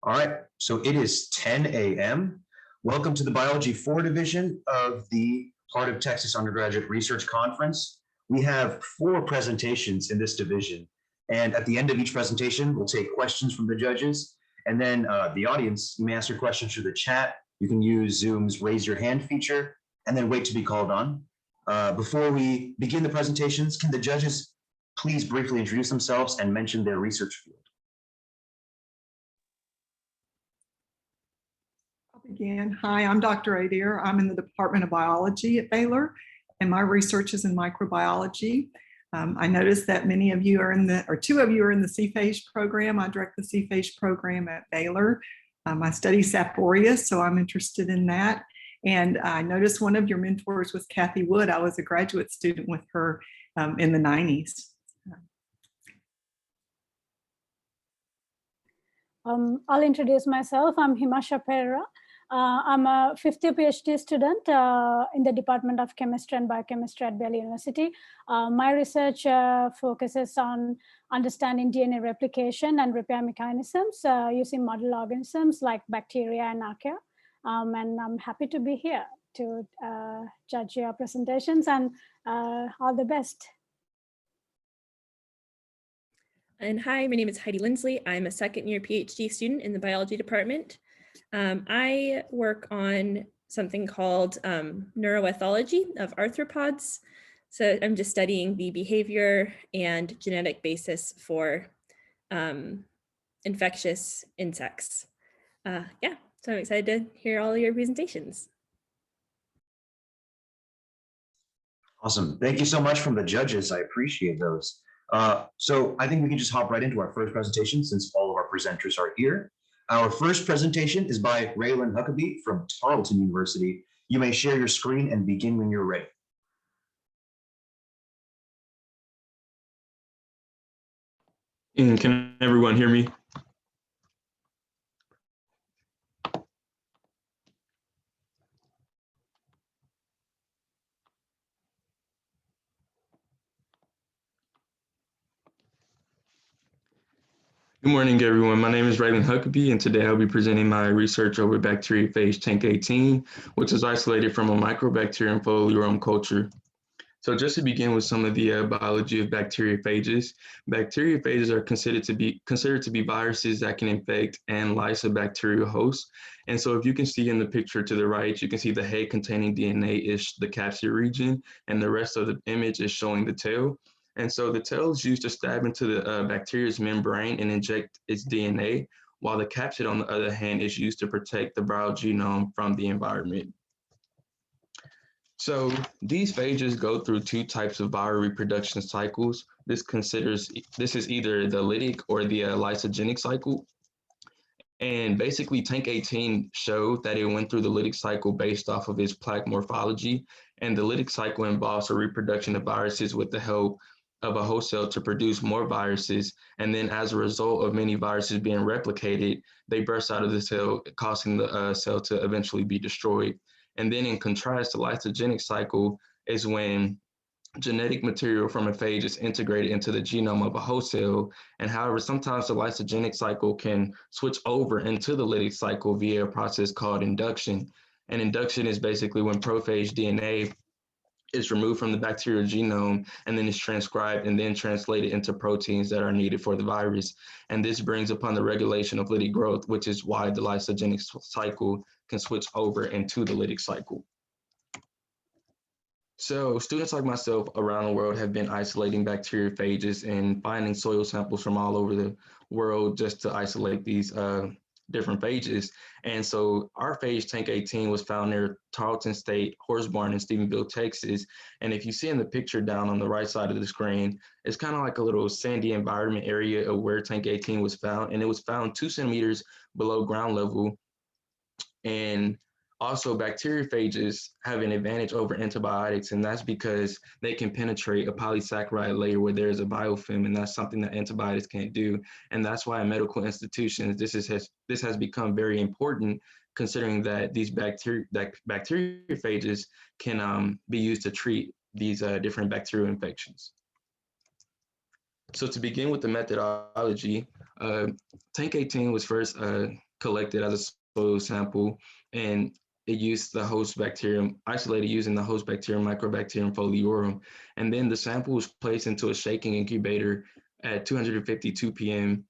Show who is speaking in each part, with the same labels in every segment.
Speaker 1: All right, so it is 10 a.m. Welcome to the Biology 4 division of the Heart of Texas Undergraduate Research Conference. We have 4 presentations in this division, and at the end of each presentation, we'll take questions from the judges, and then the audience, you may ask your questions through the chat. You can use Zoom's raise your hand feature, and then wait to be called on. Before we begin the presentations, can the judges please briefly introduce themselves and mention their research field?
Speaker 2: Again, hi, I'm Dr. Adair. I'm in the Department of Biology at Baylor, and my research is in microbiology. I noticed that many of you are in the, or 2 of you are in the Phage program. I direct the Phage program at Baylor. I study Staph aureus, so I'm interested in that. And I noticed one of your mentors was Kathy Wood. I was a graduate student with her in the 90s.
Speaker 3: I'll introduce myself. I'm Himasha Pereira. I'm a 5th year PhD student in the Department of Chemistry and Biochemistry at Baylor University. My research focuses on understanding DNA replication and repair mechanisms using model organisms like bacteria and archaea. And I'm happy to be here to judge your presentations, and all the best.
Speaker 4: And hi, my name is Heidi Lindsley. I'm a 2nd year PhD student in the biology department. I work on something called neuroethology of arthropods. So I'm just studying the behavior and genetic basis for infectious insects. Yeah, so I'm excited to hear all your presentations.
Speaker 1: Awesome. Thank you so much from the judges. I appreciate those. So I think we can just hop right into our first presentation since all of our presenters are here. Our first presentation is by Raylan Huckabee from Tarleton University. You may share your screen and begin when you're ready.
Speaker 5: And can everyone hear me? Good morning, everyone. My name is Raylan Huckabee, and today I'll be presenting my research over bacteriophage tank 18, which is isolated from a microbacterium foliarum culture. So just to begin with some of the biology of bacteriophages, bacteriophages are considered to be viruses that can infect and lyse a bacterial host. And so if you can see in the picture to the right, you can see the head containing DNA is the capsid region, and the rest of the image is showing the tail. And so the tail is used to stab into the bacteria's membrane and inject its DNA, while the capsid, on the other hand, is used to protect the viral genome from the environment. So these phages go through 2 types of viral reproduction cycles. This is either the lytic or the lysogenic cycle. And basically tank 18 showed that it went through the lytic cycle based off of its plaque morphology. And the lytic cycle involves a reproduction of viruses with the help of a host cell to produce more viruses. And then as a result of many viruses being replicated, they burst out of the cell, causing the cell to eventually be destroyed. And then in contrast, the lysogenic cycle is when genetic material from a phage is integrated into the genome of a host cell. And however, sometimes the lysogenic cycle can switch over into the lytic cycle via a process called induction. And induction is basically when prophage DNA is removed from the bacterial genome and then is transcribed and then translated into proteins that are needed for the virus. And this brings upon the regulation of lytic growth, which is why the lysogenic cycle can switch over into the lytic cycle. So students like myself around the world have been isolating bacteriophages and finding soil samples from all over the world just to isolate these different phages. And so our phage tank 18 was found near Tarleton State Horse Barn in Stephenville, Texas. And if you see in the picture down on the right side of the screen, it's kind of like a little sandy environment area of where tank 18 was found. And it was found 2 centimeters below ground level. And also bacteriophages have an advantage over antibiotics, and that's because they can penetrate a polysaccharide layer where there's a biofilm, and that's something that antibiotics can't do. And that's why in medical institutions, this has become very important, considering that these bacteriophages can be used to treat these different bacterial infections. So to begin with the methodology, tank 18 was first collected as a soil sample, and it used the host bacterium, isolated using the host bacterium, Microbacterium foliorum. And then the sample was placed into a shaking incubator at 252 p.m.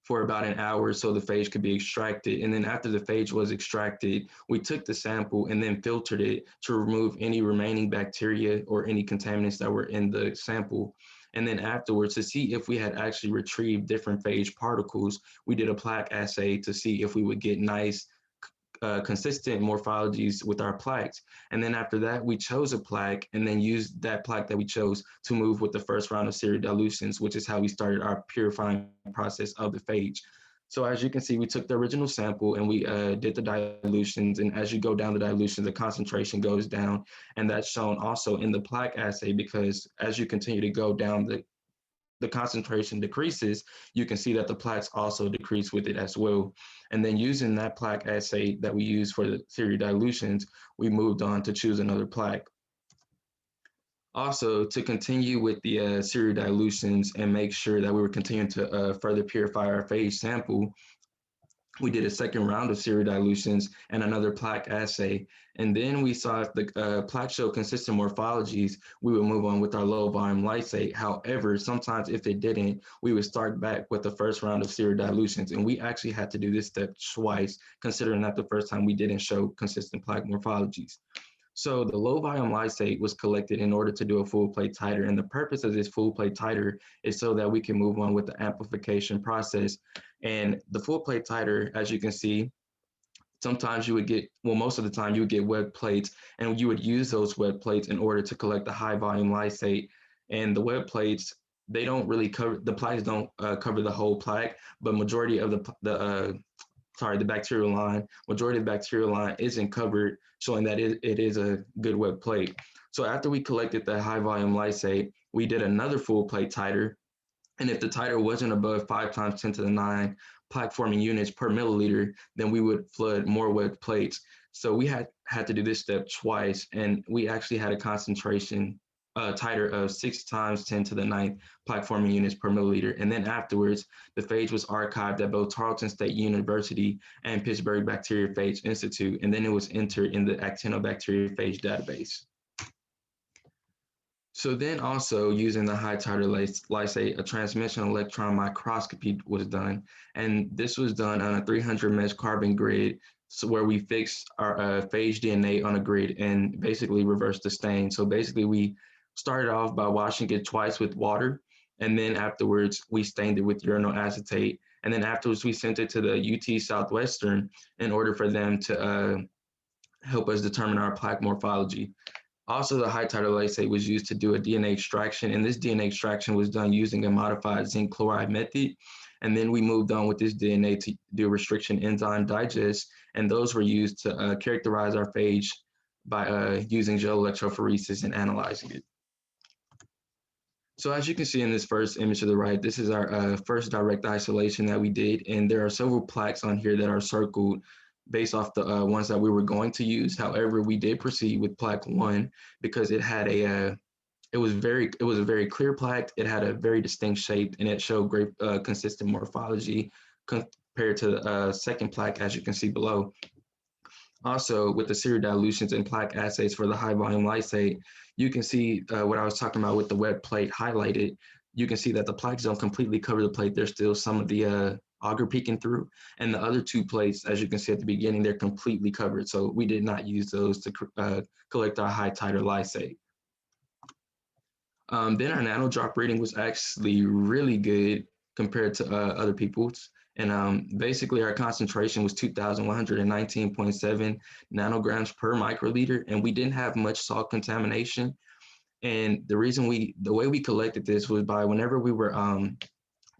Speaker 5: for about an hour so the phage could be extracted. And then after the phage was extracted, we took the sample and then filtered it to remove any remaining bacteria or any contaminants that were in the sample. And then afterwards, to see if we had actually retrieved different phage particles, we did a plaque assay to see if we would get nice, consistent morphologies with our plaques. And then after that, we chose a plaque and then used that plaque that we chose to move with the first round of serum dilutions, which is how we started our purifying process of the phage. So as you can see, we took the original sample and we did the dilutions. And as you go down the dilution, the concentration goes down. And that's shown also in the plaque assay, because as you continue to go down, the concentration decreases, you can see that the plaques also decrease with it as well. And then using that plaque assay that we use for the serum dilutions, we moved on to choose another plaque. Also, to continue with the serum dilutions and make sure that we were continuing to further purify our phage sample, we did a second round of serum dilutions and another plaque assay. And then we saw if the plaque showed consistent morphologies, we would move on with our low volume lysate. However, sometimes if it didn't, we would start back with the first round of serum dilutions. And we actually had to do this step twice, considering that the first time we didn't show consistent plaque morphologies. So the low volume lysate was collected in order to do a full plate titer. And the purpose of this full plate titer is so that we can move on with the amplification process. And the full plate titer, as you can see, sometimes you would get, well, most of the time you would get wet plates, and you would use those wet plates in order to collect the high volume lysate. And the wet plates, they don't really cover, the plaques don't cover the whole plaque, but majority of the bacterial line, majority of the bacterial line isn't covered, showing that it is a good wet plate. So after we collected the high volume lysate, we did another full plate titer. And if the titer wasn't above 5 times 10 to the 9 plaque forming units per milliliter, then we would flood more wet plates. So we had to do this step twice, and we actually had a concentration titer of 6 times 10 to the 9th plaque forming units per milliliter. And then afterwards, the phage was archived at both Tarleton State University and Pittsburgh Bacteriophage Institute, and then it was entered in the actinobacteriophage database. So then also using the high titer lysate, a transmission electron microscopy was done. And this was done on a 300 mesh carbon grid, so where we fixed our phage DNA on a grid and basically reversed the stain. So basically we started off by washing it twice with water. And then afterwards we stained it with urinal acetate. And then afterwards we sent it to the UT Southwestern in order for them to help us determine our plaque morphology. Also, the high titer lysate was used to do a DNA extraction, and this DNA extraction was done using a modified zinc chloride method. And then we moved on with this DNA to do restriction enzyme digest, and those were used to characterize our phage by using gel electrophoresis and analyzing it. So as you can see in this first image to the right, this is our first direct isolation that we did, and there are several plaques on here that are circled based off the ones that we were going to use. However, we did proceed with plaque 1 because it had it was a very clear plaque. It had a very distinct shape, and it showed great consistent morphology compared to the second plaque, as you can see below. Also, with the serum dilutions and plaque assays for the high volume lysate, you can see what I was talking about with the wet plate highlighted. You can see that the plaques don't completely cover the plate. There's still some of the auger peeking through, and the other 2 plates, as you can see at the beginning, they're completely covered. So we did not use those to collect our high titer lysate. Then our nano drop reading was actually really good compared to other people's. And basically our concentration was 2,119.7 nanograms per microliter, and we didn't have much salt contamination. And the way we collected this was by whenever we were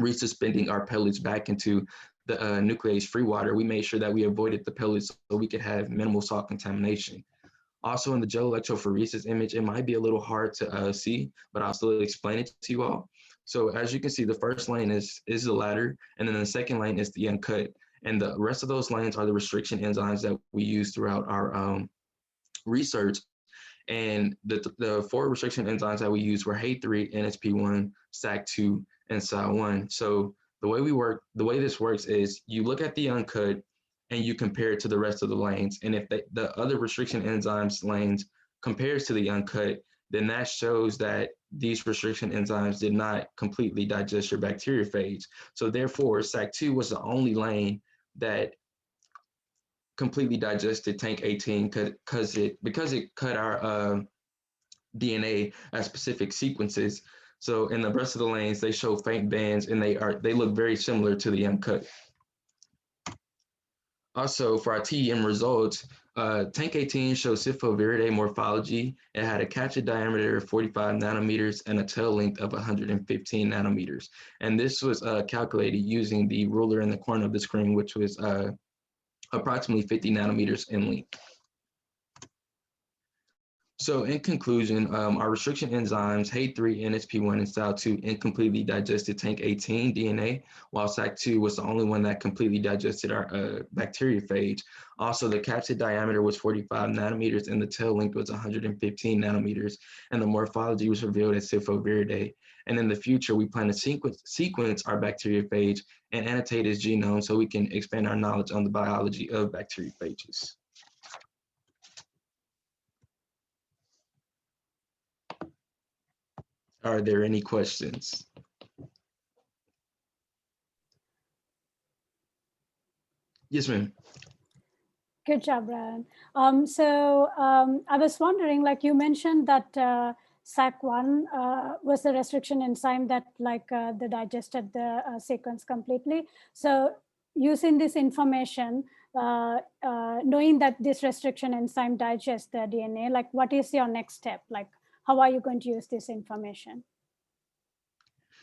Speaker 5: resuspending our pellets back into the nuclease-free water, we made sure that we avoided the pellets so we could have minimal salt contamination. Also in the gel electrophoresis image, it might be a little hard to see, but I'll still explain it to you all. So as you can see, the first lane is the ladder, and then the second lane is the uncut. And the rest of those lanes are the restriction enzymes that we use throughout our research. And the 4 restriction enzymes that we used were HAY3, NSP1, SAC2, and SAL1. So the way this works is you look at the uncut and you compare it to the rest of the lanes. And if the other restriction enzymes lanes compares to the uncut, then that shows that these restriction enzymes did not completely digest your bacteriophage. So therefore, SAC2 was the only lane that completely digested tank 18 because it cut our DNA at specific sequences. So in the rest of the lanes, they show faint bands and they look very similar to the uncut. Also, for our TEM results, tank 18 shows Cyphoviridae morphology. It had a capsid diameter of 45 nanometers and a tail length of 115 nanometers. And this was calculated using the ruler in the corner of the screen, which was approximately 50 nanometers in length. So in conclusion, our restriction enzymes, HAY3, NSP1, and SAL2 incompletely digested tank 18 DNA, while SAC2 was the only one that completely digested our bacteriophage. Also, the capsid diameter was 45 nanometers and the tail length was 115 nanometers, and the morphology was revealed as Cyphoviridae. And in the future, we plan to sequence our bacteriophage and annotate its genome so we can expand our knowledge on the biology of bacteriophages. Are there any questions? Yes, ma'am.
Speaker 3: Good job, Brian. I was wondering, like you mentioned that SAC1 was the restriction enzyme that the digested the sequence completely. So using this information, knowing that this restriction enzyme digests the DNA, like what is your next step? Like how are you going to use this information?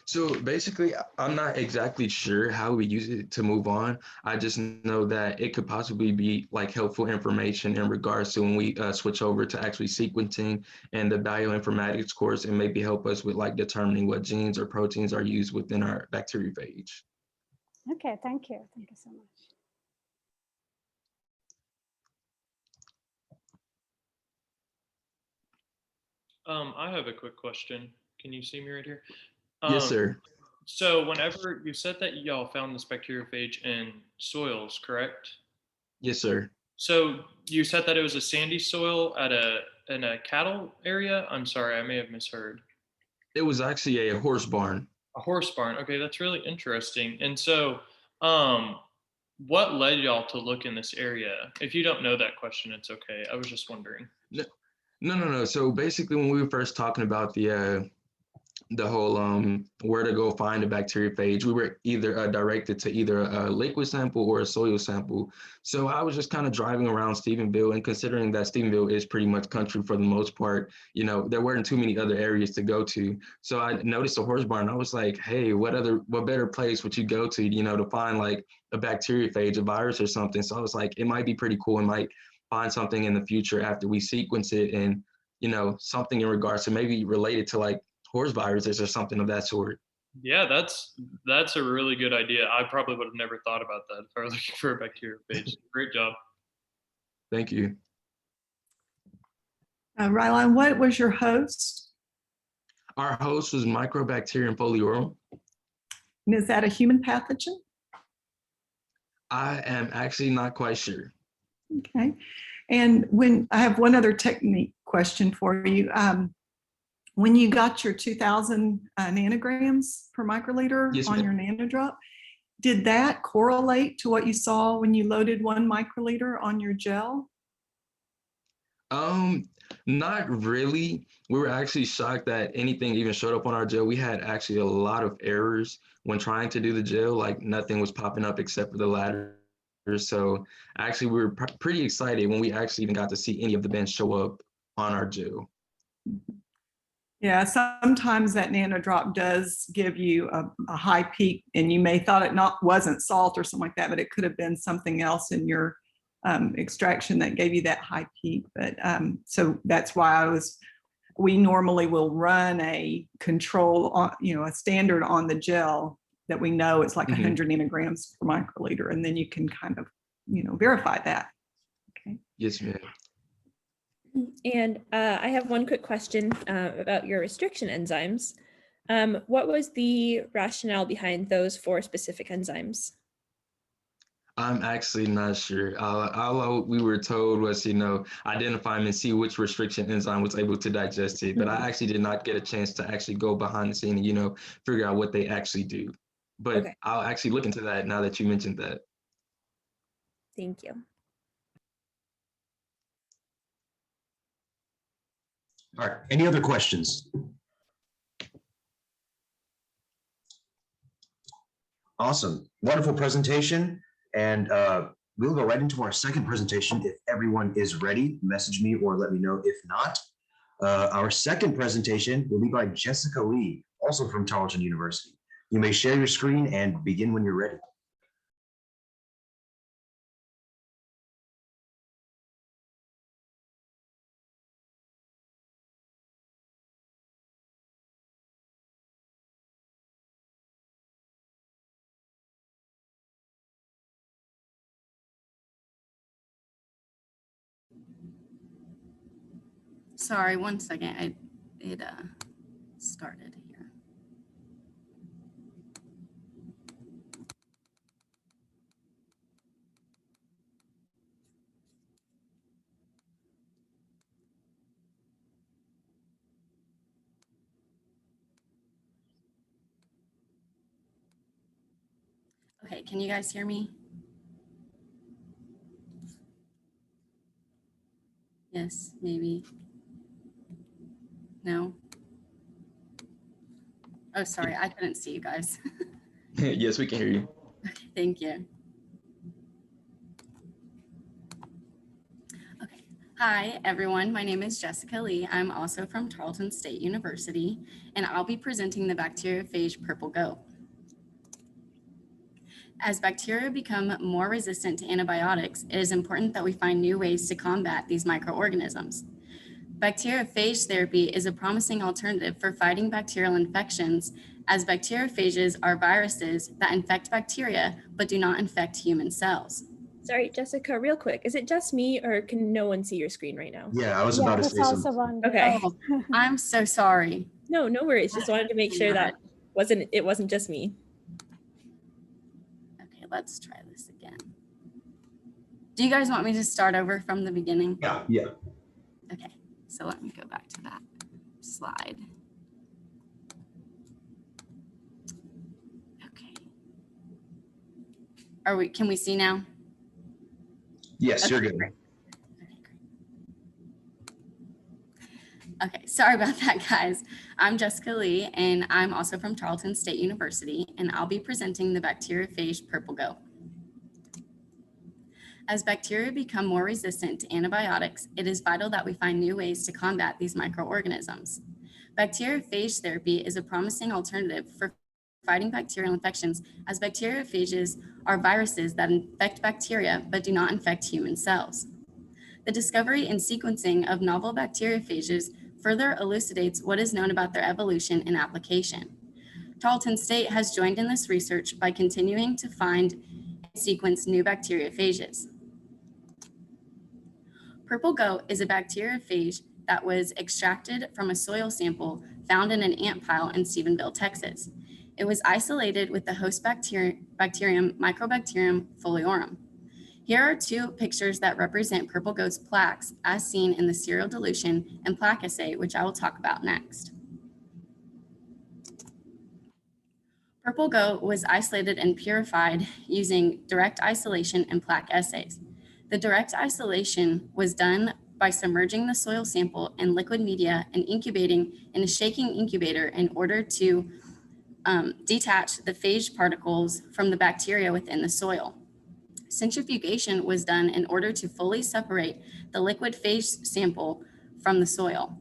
Speaker 5: So basically, I'm not exactly sure how we use it to move on. I just know that it could possibly be like helpful information in regards to when we switch over to actually sequencing and the bioinformatics course, and maybe help us with like determining what genes or proteins are used within our bacteriophage.
Speaker 3: Okay, thank you. Thank you so much.
Speaker 6: I have a quick question. Can you see me right here?
Speaker 5: Yes, sir.
Speaker 6: So whenever you said that y'all found this bacteriophage in soils, correct?
Speaker 5: Yes, sir.
Speaker 6: So you said that it was a sandy soil in a cattle area? I'm sorry, I may have misheard.
Speaker 5: It was actually a horse barn.
Speaker 6: A horse barn. Okay, that's really interesting. And so what led y'all to look in this area? If you don't know that question, it's okay. I was just wondering.
Speaker 5: No. So basically, when we were first talking about the whole where to go find a bacteriophage, we were either directed to either a liquid sample or a soil sample. So I was just kind of driving around Stephenville, and considering that Stephenville is pretty much country for the most part, you know, there weren't too many other areas to go to. So I noticed a horse barn. I was like, hey, what better place would you go to, you know, to find like a bacteriophage, a virus or something? So I was like, it might be pretty cool. It might find something in the future after we sequence it, and, you know, something in regards to maybe related to like horse viruses or something of that sort.
Speaker 6: Yeah, that's a really good idea. I probably would have never thought about that if I were looking for a bacteriophage. Great job.
Speaker 5: Thank you.
Speaker 2: Rylan, what was your host?
Speaker 5: Our host was Microbacterium foliorum.
Speaker 2: And is that a human pathogen?
Speaker 5: I am actually not quite sure.
Speaker 2: Okay. And when I have one other technique question for you. When you got your 2000 nanograms per microliter on your nanodrop, did that correlate to what you saw when you loaded 1 microliter on your gel?
Speaker 5: Not really. We were actually shocked that anything even showed up on our gel. We had actually a lot of errors when trying to do the gel, like nothing was popping up except for the ladder. So actually we were pretty excited when we actually even got to see any of the bands show up on our gel.
Speaker 2: Yeah, sometimes that nanodrop does give you a high peak, and you may thought it wasn't salt or something like that, but it could have been something else in your extraction that gave you that high peak. But so that's why we normally will run a control on, a standard on the gel that we know it's like 100 nanograms per microliter, and then you can kind of, verify that. Okay.
Speaker 5: Yes, ma'am.
Speaker 4: And I have one quick question about your restriction enzymes. What was the rationale behind those 4 specific enzymes?
Speaker 5: I'm actually not sure. All we were told was, identify them and see which restriction enzyme was able to digest it. But I actually did not get a chance to actually go behind the scene and, figure out what they actually do. But
Speaker 4: Okay.
Speaker 5: I'll actually look into that now that you mentioned that.
Speaker 4: Thank you.
Speaker 1: All right, any other questions? Awesome, wonderful presentation. And we'll go right into our second presentation. If everyone is ready, message me or let me know if not. Our second presentation will be by Jessica Lee, also from Tarleton University. You may share your screen and begin when you're ready.
Speaker 7: Sorry, one second. It started here. Okay, can you guys hear me? Yes, maybe. No? Oh, sorry, I couldn't see you guys.
Speaker 5: Yes, we can hear you.
Speaker 7: Okay, thank you. Okay. Hi, everyone. My name is Jessica Lee. I'm also from Tarleton State University, and I'll be presenting the bacteriophage purple goat. As bacteria become more resistant to antibiotics, it is important that we find new ways to combat these microorganisms. Bacteriophage therapy is a promising alternative for fighting bacterial infections, as bacteriophages are viruses that infect bacteria but do not infect human cells.
Speaker 4: Sorry, Jessica, real quick. Is it just me or can no one see your screen right now?
Speaker 1: Yeah, I was about to
Speaker 3: that's
Speaker 1: say
Speaker 3: also
Speaker 1: something.
Speaker 3: one.
Speaker 4: Okay.
Speaker 7: Oh, I'm so sorry.
Speaker 4: No worries. Just wanted to make sure that it wasn't just me.
Speaker 7: Okay, let's try this again. Do you guys want me to start over from the beginning?
Speaker 1: Yeah.
Speaker 7: Okay, so let me go back to that slide. Okay. Can we see now?
Speaker 1: Yes,
Speaker 7: Okay,
Speaker 1: you're good.
Speaker 7: great. Okay, great. Okay, sorry about that, guys. I'm Jessica Lee, and I'm also from Tarleton State University, and I'll be presenting the bacteriophage purple goat. As bacteria become more resistant to antibiotics, it is vital that we find new ways to combat these microorganisms. Bacteriophage therapy is a promising alternative for fighting bacterial infections, as bacteriophages are viruses that infect bacteria but do not infect human cells. The discovery and sequencing of novel bacteriophages further elucidates what is known about their evolution and application. Tarleton State has joined in this research by continuing to find and sequence new bacteriophages. Purple goat is a bacteriophage that was extracted from a soil sample found in an ant pile in Stephenville, Texas. It was isolated with the host bacterium Microbacterium foliorum. Here are 2 pictures that represent purple goat's plaques as seen in the serial dilution and plaque assay, which I will talk about next. Purple goat was isolated and purified using direct isolation and plaque assays. The direct isolation was done by submerging the soil sample in liquid media and incubating in a shaking incubator in order to detach the phage particles from the bacteria within the soil. Centrifugation was done in order to fully separate the liquid phage sample from the soil.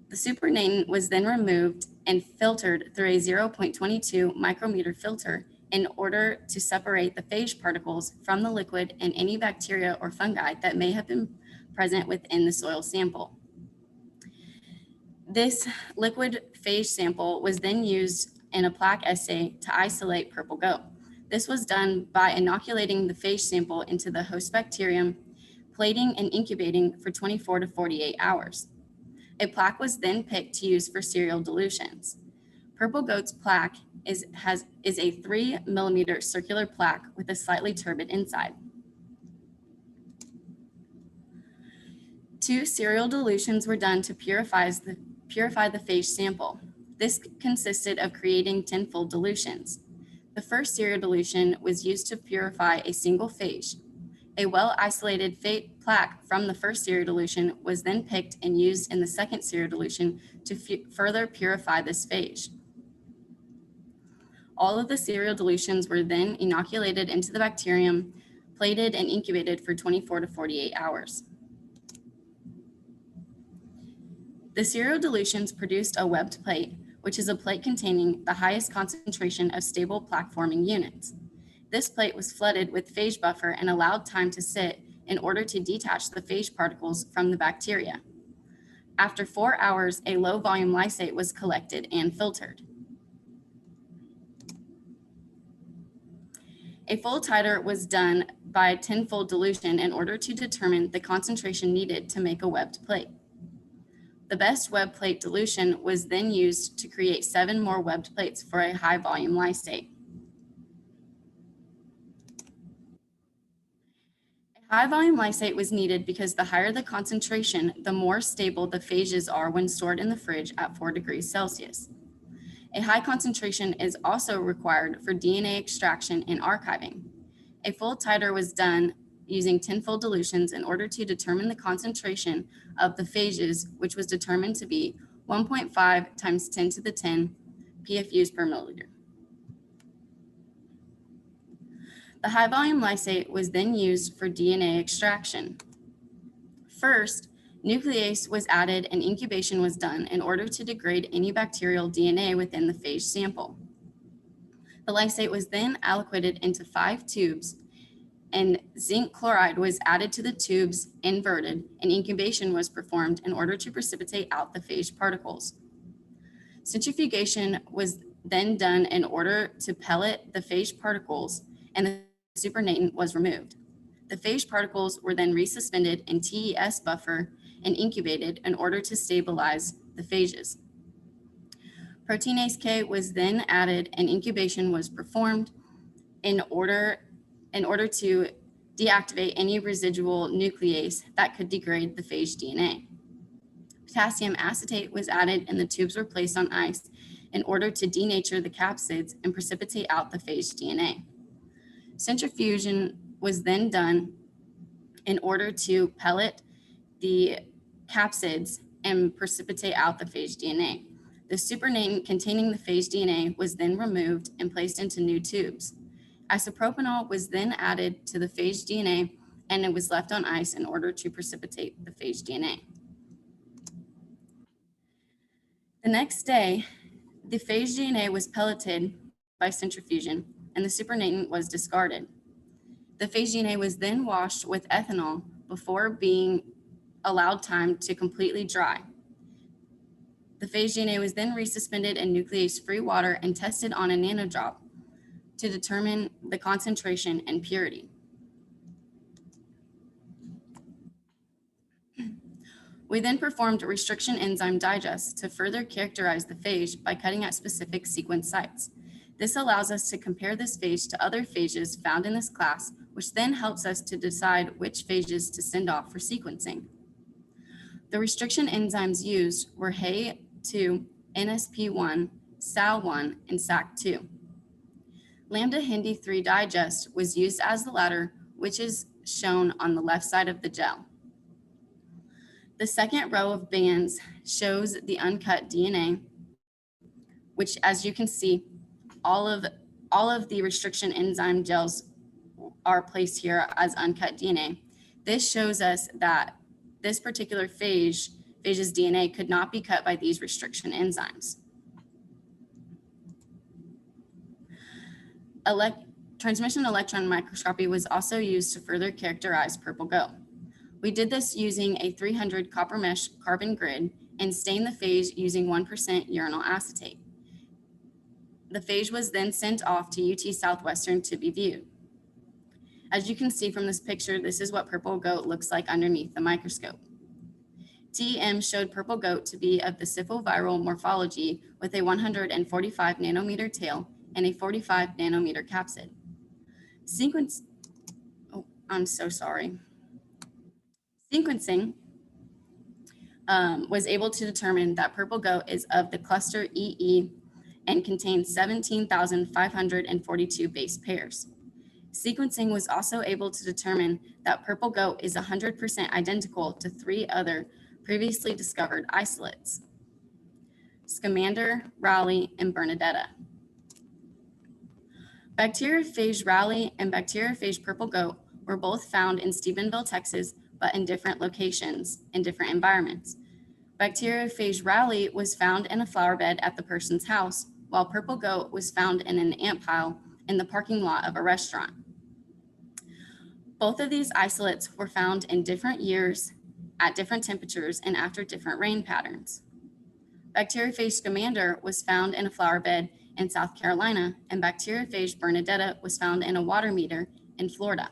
Speaker 7: The supernatant was then removed and filtered through a 0.22 micrometer filter in order to separate the phage particles from the liquid and any bacteria or fungi that may have been present within the soil sample. This liquid phage sample was then used in a plaque assay to isolate purple goat. This was done by inoculating the phage sample into the host bacterium, plating and incubating for 24 to 48 hours. A plaque was then picked to use for serial dilutions. Purple Goat's plaque is a 3 millimeter circular plaque with a slightly turbid inside. 2 serial dilutions were done to purify the phage sample. This consisted of creating tenfold dilutions. The first serial dilution was used to purify a single phage. A well-isolated plaque from the first serial dilution was then picked and used in the second serial dilution to further purify this phage. All of the serial dilutions were then inoculated into the bacterium, plated, and incubated for 24 to 48 hours. The serial dilutions produced a webbed plate, which is a plate containing the highest concentration of stable plaque-forming units. This plate was flooded with phage buffer and allowed time to sit in order to detach the phage particles from the bacteria. After 4 hours, a low-volume lysate was collected and filtered. A full titer was done by tenfold dilution in order to determine the concentration needed to make a webbed plate. The best web plate dilution was then used to create 7 more webbed plates for a high volume lysate. A high volume lysate was needed because the higher the concentration, the more stable the phages are when stored in the fridge at 4 degrees Celsius. A high concentration is also required for DNA extraction and archiving. A full titer was done using tenfold dilutions in order to determine the concentration of the phages, which was determined to be 1.5 times 10 to the 10 PFUs per milliliter. The high volume lysate was then used for DNA extraction. First, nuclease was added and incubation was done in order to degrade any bacterial DNA within the phage sample. The lysate was then aliquoted into 5 tubes, and zinc chloride was added to the tubes, inverted, and incubation was performed in order to precipitate out the phage particles. Centrifugation was then done in order to pellet the phage particles, and the supernatant was removed. The phage particles were then resuspended in TES buffer and incubated in order to stabilize the phages. Proteinase K was then added and incubation was performed in order to deactivate any residual nuclease that could degrade the phage DNA. Potassium acetate was added and the tubes were placed on ice in order to denature the capsids and precipitate out the phage DNA. Centrifugation was then done in order to pellet the capsids and precipitate out the phage DNA. The supernatant containing the phage DNA was then removed and placed into new tubes. Isopropanol was then added to the phage DNA and it was left on ice in order to precipitate the phage DNA. The next day, the phage DNA was pelleted by centrifugation and the supernatant was discarded. The phage DNA was then washed with ethanol before being allowed time to completely dry. The phage DNA was then resuspended in nuclease-free water and tested on a nanodrop to determine the concentration and purity. We then performed restriction enzyme digest to further characterize the phage by cutting at specific sequence sites. This allows us to compare this phage to other phages found in this class, which then helps us to decide which phages to send off for sequencing. The restriction enzymes used were HEA2, NSP1, SAL1, and SAC2. Lambda Hindi 3 digest was used as the latter, which is shown on the left side of the gel. The second row of bands shows the uncut DNA, which, as you can see, all of the restriction enzyme gels are placed here as uncut DNA. This shows us that this particular phage's DNA could not be cut by these restriction enzymes. Transmission electron microscopy was also used to further characterize Purple Goat. We did this using a 300 copper mesh carbon grid and stained the phage using 1% urinal acetate. The phage was then sent off to UT Southwestern to be viewed. As you can see from this picture, this is what Purple Goat looks like underneath the microscope. TEM showed purple goat to be of the syphoviral morphology with a 145 nanometer tail and a 45 nanometer capsid. Sequencing was able to determine that purple goat is of the cluster EE and contains 17,542 base pairs. Sequencing was also able to determine that purple goat is 100% identical to 3 other previously discovered isolates: Scamander, Raleigh, and Bernadetta. Bacteriophage Raleigh and bacteriophage purple goat were both found in Stephenville, Texas, but in different locations, in different environments. Bacteriophage Raleigh was found in a flower bed at the person's house, while purple goat was found in an ant pile in the parking lot of a restaurant. Both of these isolates were found in different years, at different temperatures, and after different rain patterns. Bacteriophage Scamander was found in a flower bed in South Carolina, and bacteriophage Bernadetta was found in a water meter in Florida.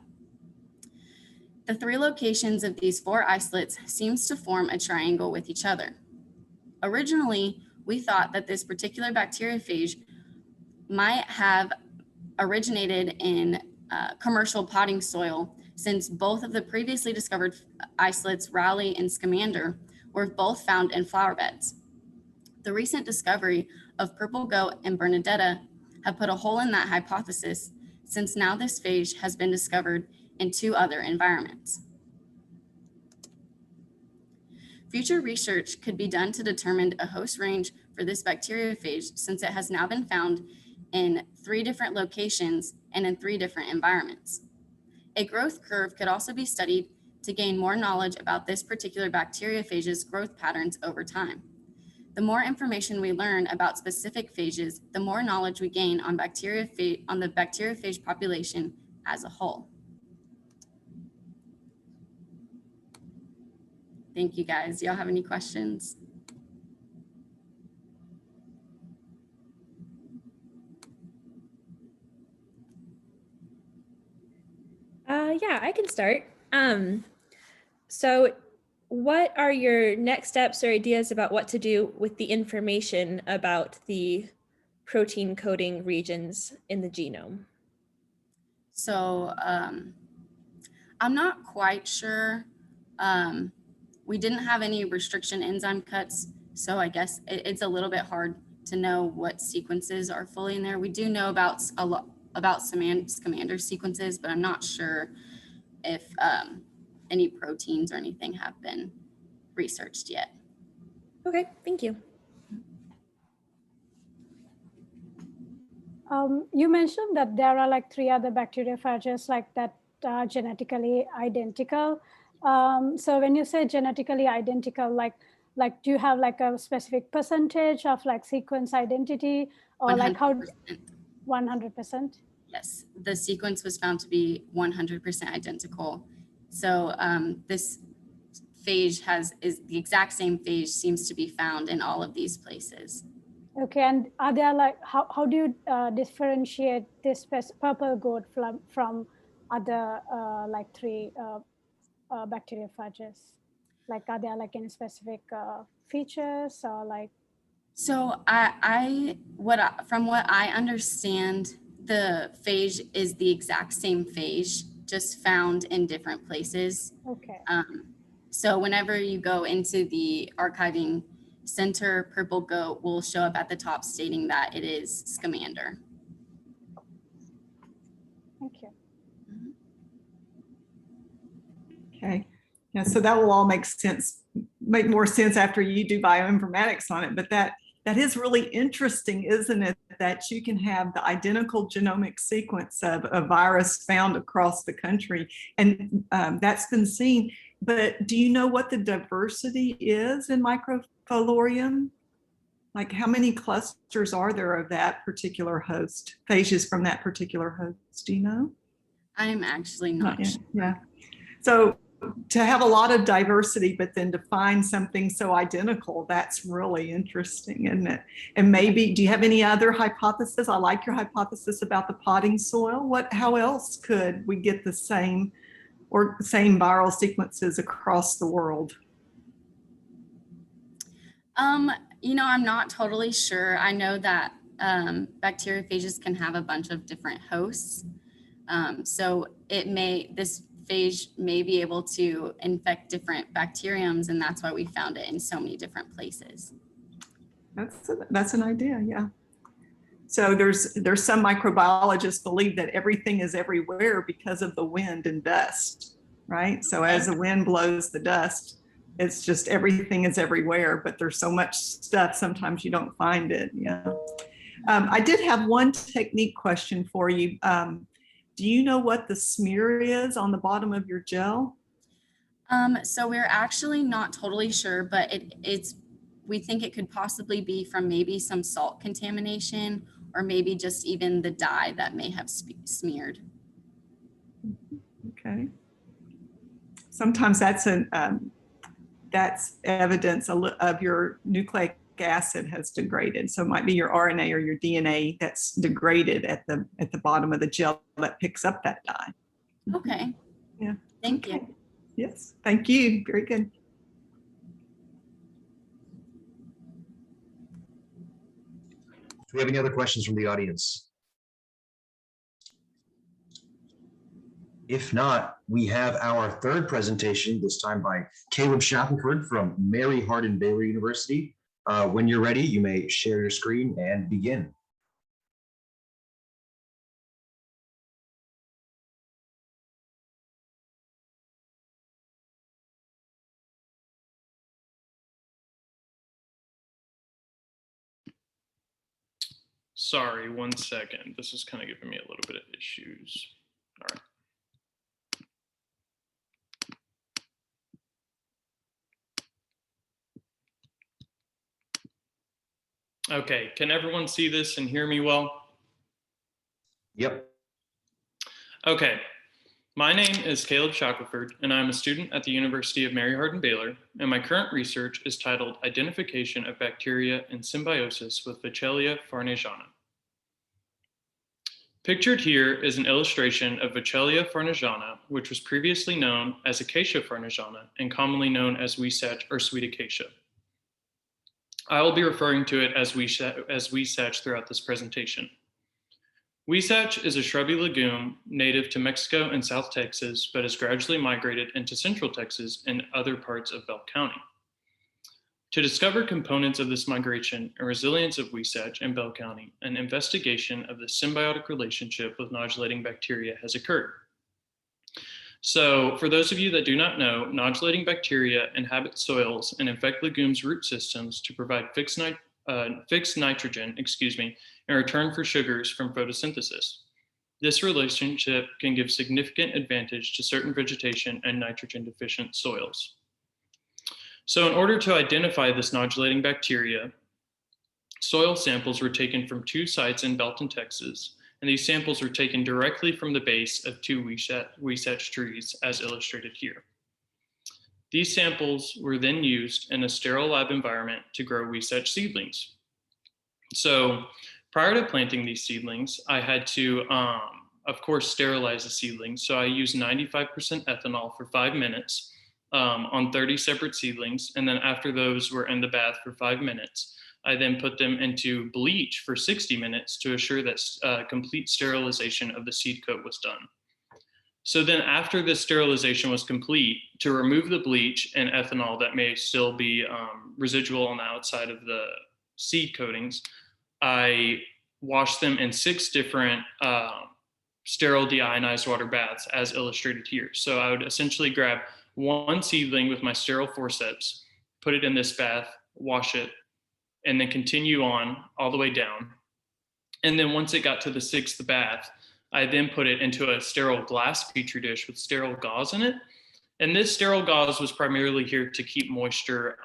Speaker 7: The 3 locations of these 4 isolates seems to form a triangle with each other. Originally, we thought that this particular bacteriophage might have originated in commercial potting soil, since both of the previously discovered isolates, Raleigh and Scamander, were both found in flower beds. The recent discovery of purple goat and Bernadetta have put a hole in that hypothesis, since now this phage has been discovered in 2 other environments. Future research could be done to determine a host range for this bacteriophage, since it has now been found in 3 different locations and in 3 different environments. A growth curve could also be studied to gain more knowledge about this particular bacteriophage's growth patterns over time. The more information we learn about specific phages, the more knowledge we gain on the bacteriophage population as a whole. Thank you, guys. Do y'all have any questions?
Speaker 4: Yeah, I can start. So what are your next steps or ideas about what to do with the information about the protein coding regions in the genome?
Speaker 7: So I'm not quite sure. We didn't have any restriction enzyme cuts, so I guess it's a little bit hard to know what sequences are fully in there. We do know about Scamander sequences, but I'm not sure if any proteins or anything have been researched yet.
Speaker 4: Okay, thank you.
Speaker 3: You mentioned that there are like 3 other bacteriophages like that are genetically identical. So when you say genetically identical, like do you have like a specific percentage of like sequence identity, or
Speaker 7: 100%.
Speaker 3: like how? 100%?
Speaker 7: Yes, the sequence was found to be 100% identical. So this phage is the exact same phage seems to be found in all of these places.
Speaker 3: Okay, and are there like, how do you differentiate this purple goat from other like 3 bacteriophages? Like, are there like any specific features or like?
Speaker 7: So from what I understand, the phage is the exact same phage, just found in different places.
Speaker 3: Okay.
Speaker 7: So whenever you go into the archiving center, purple goat will show up at the top stating that it is Scamander.
Speaker 3: Thank you.
Speaker 2: Okay. Yeah, so that will all make more sense after you do bioinformatics on it. But that is really interesting, isn't it? That you can have the identical genomic sequence of a virus found across the country. And that's been seen. But do you know what the diversity is in microfilarium? Like, how many clusters are there of that particular host, phages from that particular host? Do you know?
Speaker 7: I'm actually not sure.
Speaker 2: Yeah. So to have a lot of diversity, but then to find something so identical, that's really interesting, isn't it? And maybe, do you have any other hypothesis? I like your hypothesis about the potting soil. How else could we get the same viral sequences across the world?
Speaker 7: I'm not totally sure. I know that bacteriophages can have a bunch of different hosts. So this phage may be able to infect different bacteriums, and that's why we found it in so many different places.
Speaker 2: That's an idea, yeah. So there's some microbiologists believe that everything is everywhere because of the wind and dust, right? So as the wind blows the dust, it's just everything is everywhere, but there's so much stuff, sometimes you don't find it, yeah. I did have one technique question for you. Do you know what the smear is on the bottom of your gel?
Speaker 7: So we're actually not totally sure, but we think it could possibly be from maybe some salt contamination, or maybe just even the dye that may have smeared.
Speaker 2: Okay. Sometimes that's evidence of your nucleic acid has degraded. So it might be your RNA or your DNA that's degraded at the bottom of the gel that picks up that dye.
Speaker 7: Okay.
Speaker 2: Yeah.
Speaker 7: Thank you.
Speaker 2: Yes. Thank you. Very good.
Speaker 1: Do we have any other questions from the audience? If not, we have our third presentation, this time by Caleb Shackelford from Mary Hardin Baylor University. When you're ready, you may share your screen and begin.
Speaker 6: Sorry, 1 second. This is kind of giving me a little bit of issues. All right. Okay, can everyone see this and hear me well?
Speaker 1: Yep.
Speaker 6: Okay, my name is Caleb Shackelford, and I'm a student at the University of Mary Hardin Baylor, and my current research is titled Identification of Bacteria in Symbiosis with Vachellia farnesiana. Pictured here is an illustration of Vachellia farnesiana, which was previously known as Acacia farnesiana and commonly known as Weesach or sweet acacia. I will be referring to it as Weesach throughout this presentation. Weesach is a shrubby legume native to Mexico and South Texas, but has gradually migrated into Central Texas and other parts of Bell County. To discover components of this migration and resilience of Weesach in Bell County, an investigation of the symbiotic relationship with nodulating bacteria has occurred. So for those of you that do not know, nodulating bacteria inhabit soils and infect legumes' root systems to provide fixed nitrogen, in return for sugars from photosynthesis. This relationship can give significant advantage to certain vegetation and nitrogen deficient soils. So in order to identify this nodulating bacteria, soil samples were taken from 2 sites in Belton, Texas, and these samples were taken directly from the base of 2 Weesach trees, as illustrated here. These samples were then used in a sterile lab environment to grow Weesach seedlings. So prior to planting these seedlings, I had to, of course, sterilize the seedlings. So I used 95% ethanol for 5 minutes on 30 separate seedlings. And then after those were in the bath for 5 minutes, I then put them into bleach for 60 minutes to assure that complete sterilization of the seed coat was done. So then after the sterilization was complete, to remove the bleach and ethanol that may still be residual on the outside of the seed coatings, I washed them in 6 different sterile deionized water baths, as illustrated here. So I would essentially grab 1 seedling with my sterile forceps, put it in this bath, wash it, and then continue on all the way down. And then once it got to the 6th bath, I then put it into a sterile glass petri dish with sterile gauze in it. And this sterile gauze was primarily here to keep moisture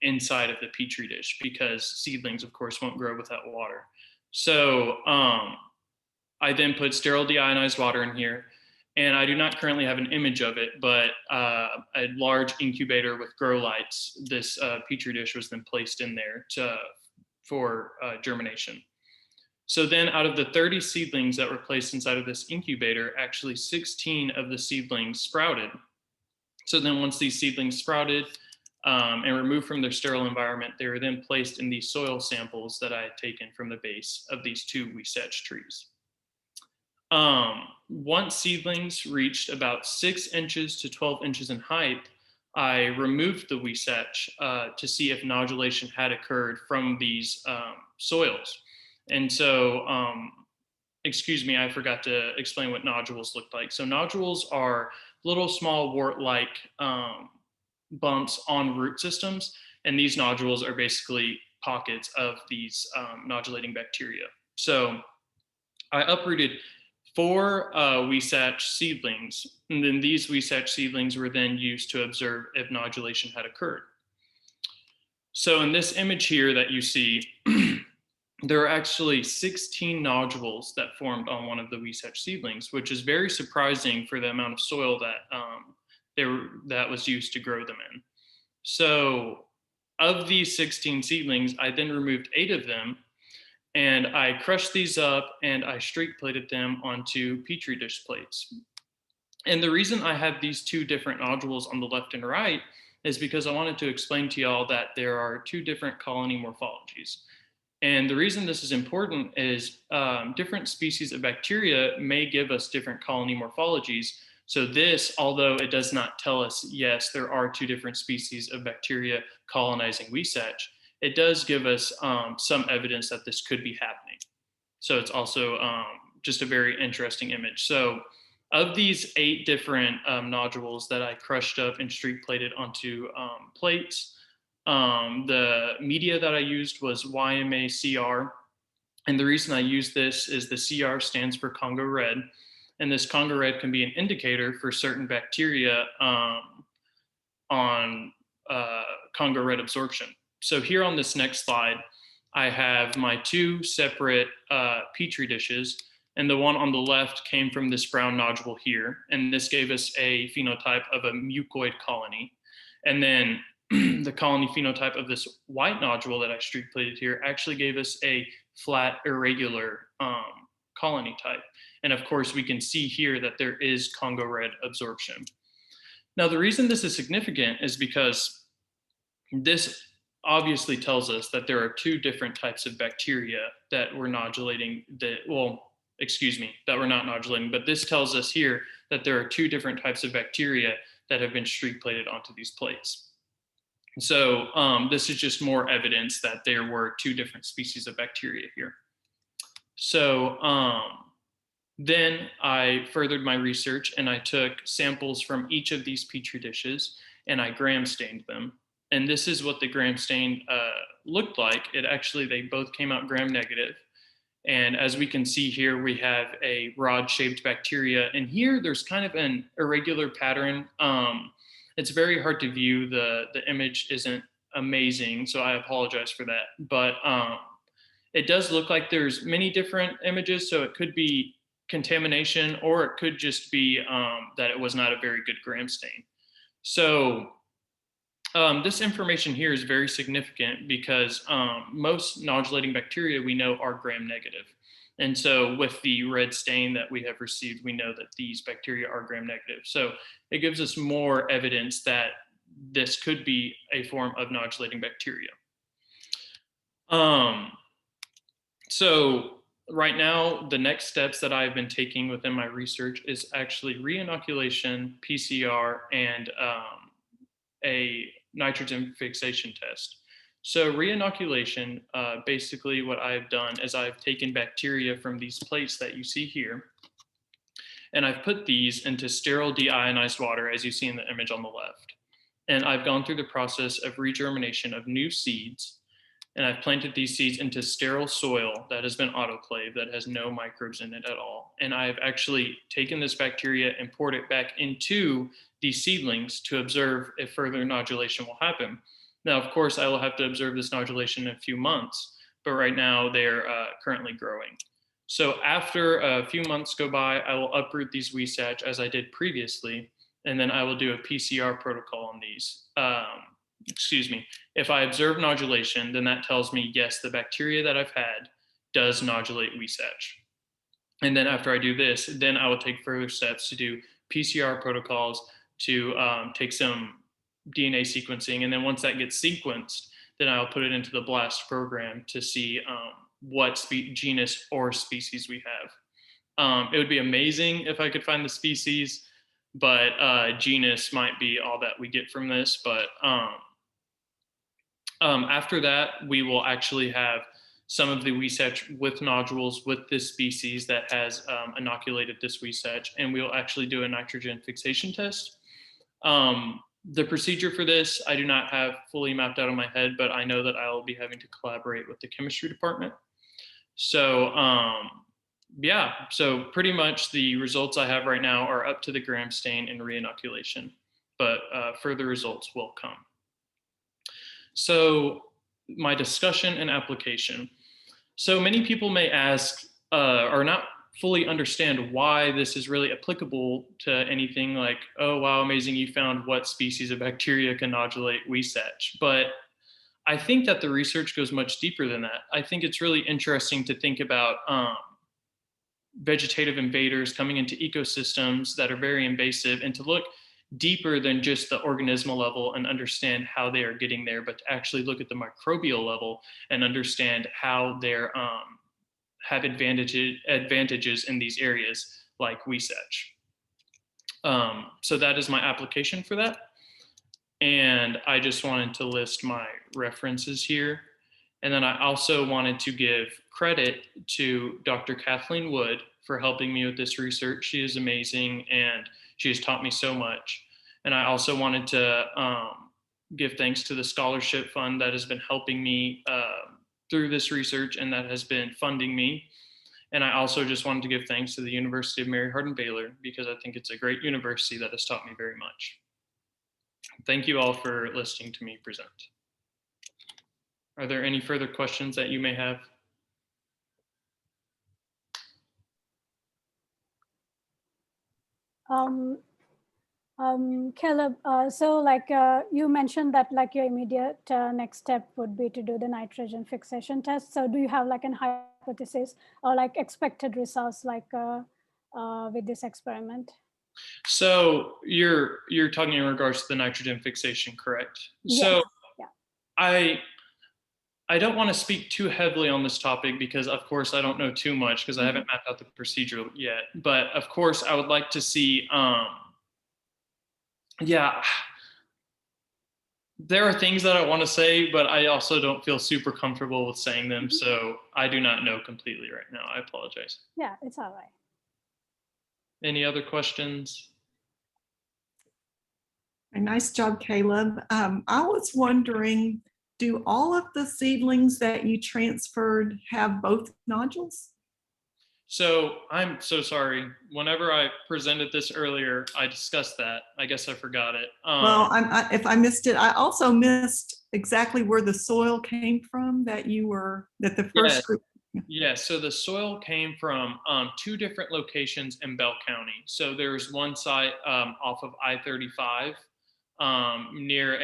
Speaker 6: inside of the petri dish, because seedlings, of course, won't grow without water. So I then put sterile deionized water in here. And I do not currently have an image of it, but a large incubator with grow lights, this petri dish was then placed in there for germination. So then out of the 30 seedlings that were placed inside of this incubator, actually 16 of the seedlings sprouted. So then once these seedlings sprouted, and removed from their sterile environment, they were then placed in these soil samples that I had taken from the base of these 2 Wesetch trees. Once seedlings reached about 6 inches to 12 inches in height, I removed the Wesetch to see if nodulation had occurred from these soils. And so, excuse me, I forgot to explain what nodules look like. So nodules are little small wart-like bumps on root systems, and these nodules are basically pockets of these nodulating bacteria. So I uprooted 4 Wesetch seedlings, and then these Wesetch seedlings were then used to observe if nodulation had occurred. So in this image here that you see, there are actually 16 nodules that formed on one of the Wesetch seedlings, which is very surprising for the amount of soil that that was used to grow them in. So of these 16 seedlings, I then removed 8 of them, and I crushed these up and I streak plated them onto Petri dish plates. And the reason I have these 2 different nodules on the left and right is because I wanted to explain to y'all that there are 2 different colony morphologies. And the reason this is important is different species of bacteria may give us different colony morphologies. So this, although it does not tell us, yes, there are 2 different species of bacteria colonizing Wesetch, it does give us some evidence that this could be happening. So it's also just a very interesting image. So of these 8 different nodules that I crushed up and streak plated onto plates, the media that I used was YMA-CR. And the reason I use this is the CR stands for Congo red. And this Congo red can be an indicator for certain bacteria on Congo red absorption. So here on this next slide, I have my 2 separate Petri dishes, and the one on the left came from this brown nodule here, and this gave us a phenotype of a mucoid colony. And then the colony phenotype of this white nodule that I streak plated here actually gave us a flat, irregular colony type. And of course, we can see here that there is Congo red absorption. Now, the reason this is significant is because this obviously tells us that there are 2 different types of bacteria that were nodulating, that were not nodulating, but this tells us here that there are 2 different types of bacteria that have been streak plated onto these plates. So this is just more evidence that there were 2 different species of bacteria here. So then I furthered my research and I took samples from each of these Petri dishes and I gram stained them. And this is what the gram stain looked like. They both came out gram negative. And as we can see here, we have a rod-shaped bacteria. And here there's kind of an irregular pattern. It's very hard to view. The image isn't amazing, so I apologize for that. But it does look like there's many different images, so it could be contamination, or it could just be that it was not a very good gram stain. So this information here is very significant because most nodulating bacteria we know are gram negative. And so with the red stain that we have received, we know that these bacteria are gram negative. So it gives us more evidence that this could be a form of nodulating bacteria. So right now, the next steps that I've been taking within my research is actually re-inoculation, PCR, and a nitrogen fixation test. So re-inoculation, basically what I've done is I've taken bacteria from these plates that you see here, and I've put these into sterile deionized water, as you see in the image on the left. And I've gone through the process of regermination of new seeds, and I've planted these seeds into sterile soil that has been autoclaved, that has no microbes in it at all. And I've actually taken this bacteria and poured it back into these seedlings to observe if further nodulation will happen. Now, of course, I will have to observe this nodulation in a few months, but right now they're currently growing. So after a few months go by, I will uproot these Wesetch as I did previously, and then I will do a PCR protocol on these. If I observe nodulation, then that tells me, yes, the bacteria that I've had does nodulate Wesetch. And then after I do this, then I will take further steps to do PCR protocols to take some DNA sequencing. And then once that gets sequenced, then I'll put it into the BLAST program to see what genus or species we have. It would be amazing if I could find the species, but genus might be all that we get from this. But after that, we will actually have some of the Wesetch with nodules with this species that has inoculated this Wesetch, and we'll actually do a nitrogen fixation test. The procedure for this, I do not have fully mapped out in my head, but I know that I will be having to collaborate with the chemistry department. So yeah, so pretty much the results I have right now are up to the gram stain and reinoculation, but further results will come. So my discussion and application. So many people may ask or not fully understand why this is really applicable to anything like, oh, wow, amazing, you found what species of bacteria can nodulate Wesetch. But I think that the research goes much deeper than that. I think it's really interesting to think about vegetative invaders coming into ecosystems that are very invasive, and to look deeper than just the organismal level and understand how they are getting there, but to actually look at the microbial level and understand how they're have advantages in these areas like Wesetch. So that is my application for that. And I just wanted to list my references here. And then I also wanted to give credit to Dr. Kathleen Wood for helping me with this research. She is amazing, and she has taught me so much. And I also wanted to give thanks to the scholarship fund that has been helping me through this research and that has been funding me. And I also just wanted to give thanks to the University of Mary Hardin Baylor, because I think it's a great university that has taught me very much. Thank you all for listening to me present. Are there any further questions that you may have?
Speaker 3: Caleb, so like you mentioned that like your immediate next step would be to do the nitrogen fixation test. So do you have like an hypothesis or like expected results like with this experiment?
Speaker 6: So you're talking in regards to the nitrogen fixation, correct?
Speaker 3: Yes.
Speaker 6: So
Speaker 3: yeah.
Speaker 6: I don't want to speak too heavily on this topic because, of course, I don't know too much because I haven't mapped out the procedure yet. But of course, I would like to see. Yeah, there are things that I want to say, but I also don't feel super comfortable with saying them. So I do not know completely right now. I apologize.
Speaker 3: Yeah, it's all right.
Speaker 6: Any other questions?
Speaker 2: Nice job, Caleb. I was wondering, do all of the seedlings that you transferred have both nodules?
Speaker 6: So I'm so sorry. Whenever I presented this earlier, I discussed that. I guess I forgot it.
Speaker 2: Well, if I missed it, I also missed exactly where the soil came from that the first group.
Speaker 6: Yeah, so the soil came from 2 different locations in Bell County. So there's one site off of I-35 near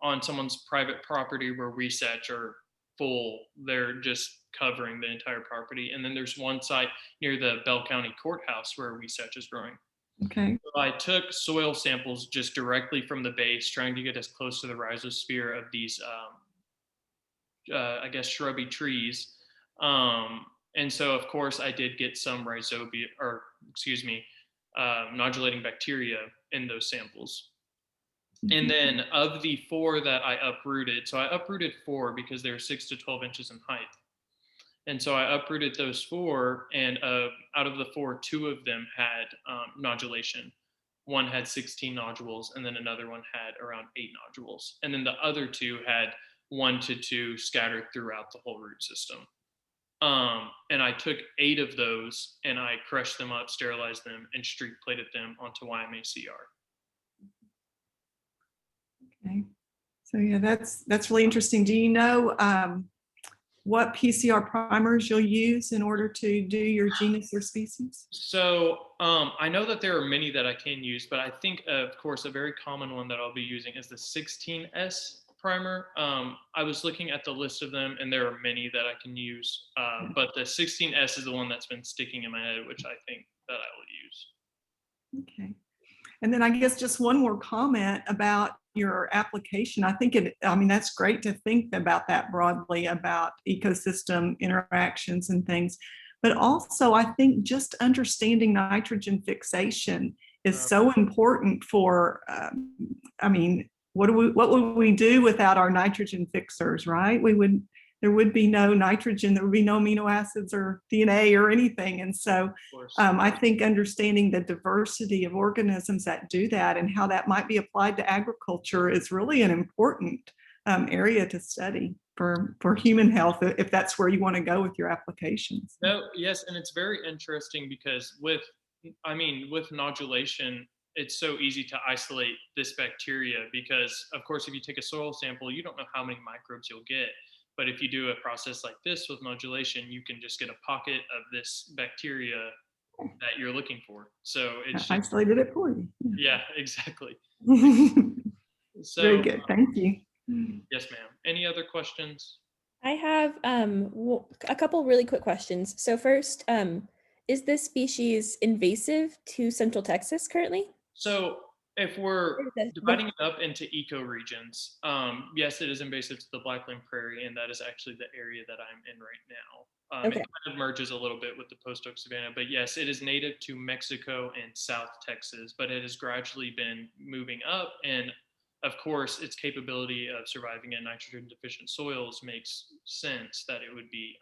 Speaker 6: on someone's private property where Wesetch are full. They're just covering the entire property. And then there's one site near the Bell County Courthouse where Wesetch is growing.
Speaker 2: Okay.
Speaker 6: So I took soil samples just directly from the base, trying to get as close to the rhizosphere of these I guess shrubby trees. And so of course I did get some nodulating bacteria in those samples. And then of the 4 that I uprooted, so I uprooted 4 because they're 6 to 12 inches in height. And so I uprooted those 4, and out of the 4, 2 of them had nodulation. One had 16 nodules, and then another one had around 8 nodules. And then the other 2 had 1 to 2 scattered throughout the whole root system. And I took 8 of those and I crushed them up, sterilized them, and streak plated them onto YMACR.
Speaker 2: Okay. So yeah, that's really interesting. Do you know what PCR primers you'll use in order to do your genus or species?
Speaker 6: So I know that there are many that I can use, but I think, of course, a very common one that I'll be using is the 16S primer. I was looking at the list of them, and there are many that I can use, but the 16S is the one that's been sticking in my head, which I think that I will use.
Speaker 2: Okay. And then I guess just one more comment about your application. I think that's great to think about that broadly, about ecosystem interactions and things. But also, I think just understanding nitrogen fixation is so important for, what would we do without our nitrogen fixers, right? There would be no nitrogen, there would be no amino acids or DNA or anything. And so I think understanding the diversity of organisms that do that and how that might be applied to agriculture is really an important area to study for human health, if that's where you want to go with your applications.
Speaker 6: No, yes, and it's very interesting because with nodulation, it's so easy to isolate this bacteria because, of course, if you take a soil sample, you don't know how many microbes you'll get. But if you do a process like this with nodulation, you can just get a pocket of this bacteria that you're looking for. So it's just,
Speaker 2: isolated it for you.
Speaker 6: Yeah, exactly. So,
Speaker 2: very good. Thank you.
Speaker 6: Yes, ma'am. Any other questions?
Speaker 4: I have a couple really quick questions. So first, is this species invasive to Central Texas currently?
Speaker 6: So if we're dividing it up into ecoregions, yes, it is invasive to the Blackland Prairie, and that is actually the area that I'm in right now.
Speaker 4: Okay.
Speaker 6: It kind of merges a little bit with the post-oak savanna, but yes, it is native to Mexico and South Texas, but it has gradually been moving up. And of course, its capability of surviving in nitrogen deficient soils makes sense that it would be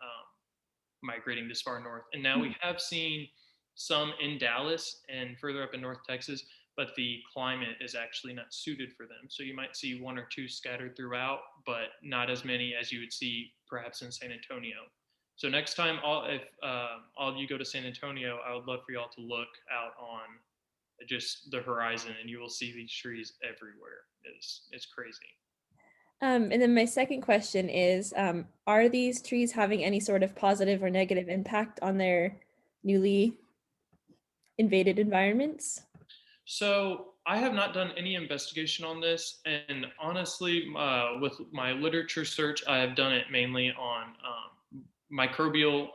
Speaker 6: migrating this far north. And now we have seen some in Dallas and further up in North Texas, but the climate is actually not suited for them. So you might see one or two scattered throughout, but not as many as you would see perhaps in San Antonio. So next time, if all of you go to San Antonio, I would love for y'all to look out on just the horizon, and you will see these trees everywhere. It's crazy.
Speaker 4: And then my second question is, are these trees having any sort of positive or negative impact on their newly invaded environments?
Speaker 6: So I have not done any investigation on this, and honestly, with my literature search, I have done it mainly on microbial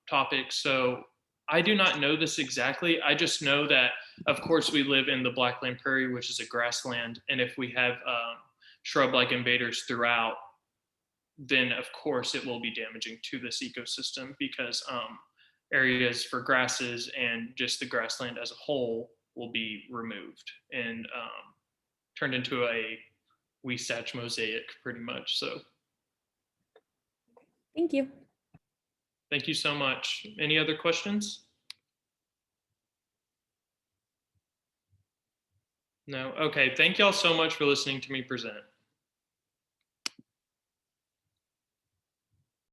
Speaker 6: topics. So I do not know this exactly. I just know that, of course, we live in the Blackland Prairie, which is a grassland, and if we have shrub-like invaders throughout, then of course it will be damaging to this ecosystem because areas for grasses and just the grassland as a whole will be removed and turned into a Weissach mosaic pretty much. So
Speaker 4: thank you.
Speaker 6: Thank you so much. Any other questions? No? Okay, thank y'all so much for listening to me present.